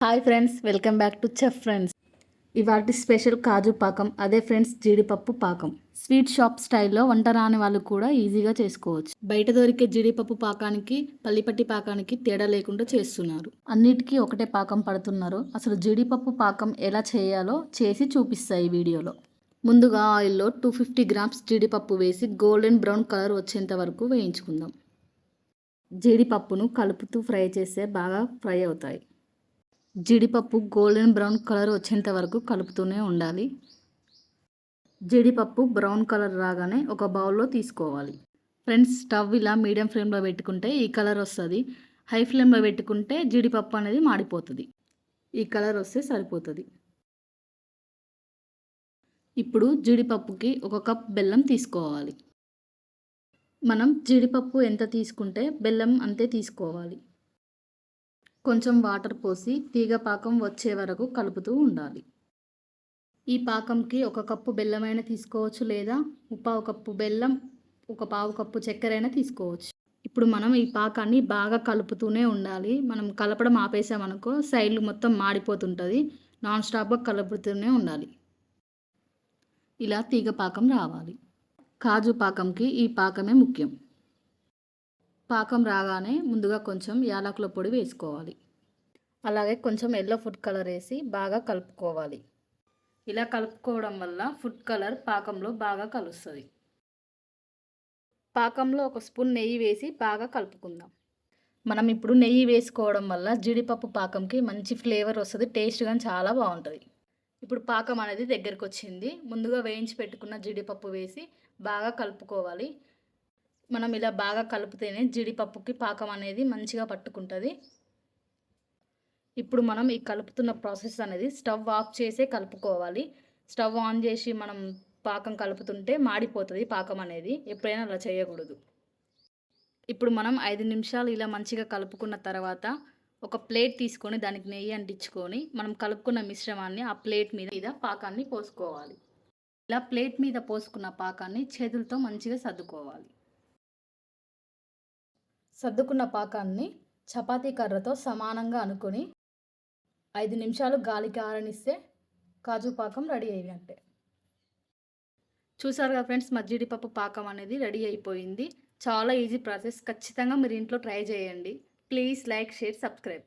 Hi friends, welcome back to chef friends. ఇవాటి special కాజు పాకం, అదే ఫ్రెండ్స్ జీడిపప్పు పాకం. స్వీట్ షాప్ స్టైల్లో వంట రాని వాళ్ళు కూడా ఈజీగా చేసుకోవచ్చు. బయట దొరికే జీడిపప్పు పాకానికి పల్లిపట్టి పాకానికి తేడా లేకుండా చేస్తున్నారు. అన్నిటికీ ఒకటే పాకం పడుతున్నారు. అసలు జీడిపప్పు పాకం ఎలా చేయాలో చేసి చూపిస్తాయి ఈ వీడియోలో. ముందుగా ఆయిల్లో 250 గ్రామ్స్ జీడిపప్పు వేసి గోల్డెన్ బ్రౌన్ కలర్ వచ్చేంత వరకు వేయించుకుందాం. జీడిపప్పును కలుపుతూ ఫ్రై చేస్తే బాగా ఫ్రై అవుతాయి. జీడిపప్పు గోల్డెన్ బ్రౌన్ కలర్ వచ్చేంత వరకు కలుపుతూనే ఉండాలి. జీడిపప్పు బ్రౌన్ కలర్ రాగానే ఒక బౌల్లో తీసుకోవాలి. ఫ్రెండ్స్, స్టవ్ ఇలా మీడియం ఫ్లేమ్లో పెట్టుకుంటే ఈ కలర్ వస్తుంది. హై ఫ్లేమ్లో పెట్టుకుంటే జీడిపప్పు అనేది మాడిపోతుంది. ఈ కలర్ వస్తే సరిపోతుంది. ఇప్పుడు జీడిపప్పుకి 1 కప్ బెల్లం తీసుకోవాలి. మనం జీడిపప్పు ఎంత తీసుకుంటే బెల్లం అంతే తీసుకోవాలి. కొంచెం వాటర్ పోసి తీగ పాకం వచ్చే వరకు కలుపుతూ ఉండాలి. ఈ పాకంకి 1 కప్పు బెల్లమైనా తీసుకోవచ్చు, లేదా 1/4 కప్పు బెల్లం 1/4 కప్పు చక్కెరైనా తీసుకోవచ్చు. ఇప్పుడు మనం ఈ పాకాన్ని బాగా కలుపుతూనే ఉండాలి. మనం కలపడం ఆపేసామనుకో సైడ్లు మొత్తం మాడిపోతుంటుంది. నాన్ స్టాప్గా కలుపుతూనే ఉండాలి. ఇలా తీగ పాకం రావాలి. కాజు పాకంకి ఈ పాకమే ముఖ్యం. పాకం రాగానే ముందుగా కొంచెం యాలకుల పొడి వేసుకోవాలి. అలాగే కొంచెం ఎల్లో ఫుడ్ కలర్ వేసి బాగా కలుపుకోవాలి. ఇలా కలుపుకోవడం వల్ల ఫుడ్ కలర్ పాకంలో బాగా కలుస్తుంది. పాకంలో 1 స్పూన్ నెయ్యి వేసి బాగా కలుపుకుందాం. మనం ఇప్పుడు నెయ్యి వేసుకోవడం వల్ల జీడిపప్పు పాకంకి మంచి ఫ్లేవర్ వస్తుంది. టేస్ట్ కానీ చాలా బాగుంటుంది. ఇప్పుడు పాకం అనేది దగ్గరకు వచ్చింది. ముందుగా వేయించి పెట్టుకున్న జీడిపప్పు వేసి బాగా కలుపుకోవాలి. మనం ఇలా బాగా కలిపితేనే జీడిపప్పుకి పాకం అనేది మంచిగా పట్టుకుంటుంది. ఇప్పుడు మనం ఈ కలుపుతున్న ప్రాసెస్ అనేది స్టవ్ ఆఫ్ చేసే కలుపుకోవాలి. స్టవ్ ఆన్ చేసి మనం పాకం కలుపుతుంటే మాడిపోతుంది పాకం అనేది. ఎప్పుడైనా అలా చేయకూడదు. ఇప్పుడు మనం 5 నిమిషాలు ఇలా మంచిగా కలుపుకున్న తర్వాత ఒక ప్లేట్ తీసుకొని దానికి నెయ్యి అంటించుకొని మనం కలుపుకున్న మిశ్రమాన్ని ఆ ప్లేట్ మీద పాకాన్ని పోసుకోవాలి. ఇలా ప్లేట్ మీద పోసుకున్న పాకాన్ని చేతులతో మంచిగా సర్దుకోవాలి. సర్దుకున్న పాకాన్ని చపాతీ కర్రతో సమానంగా అనుకొని 5 నిమిషాలు గాలికి ఆరనిస్తే కాజు పాకం రెడీ అయినట్టే. చూసారుగా ఫ్రెండ్స్, మా జీడిపప్పు పాకం అనేది రెడీ అయిపోయింది. చాలా ఈజీ ప్రాసెస్. ఖచ్చితంగా మీరు ఇంట్లో ట్రై చేయండి. Please like, share, subscribe.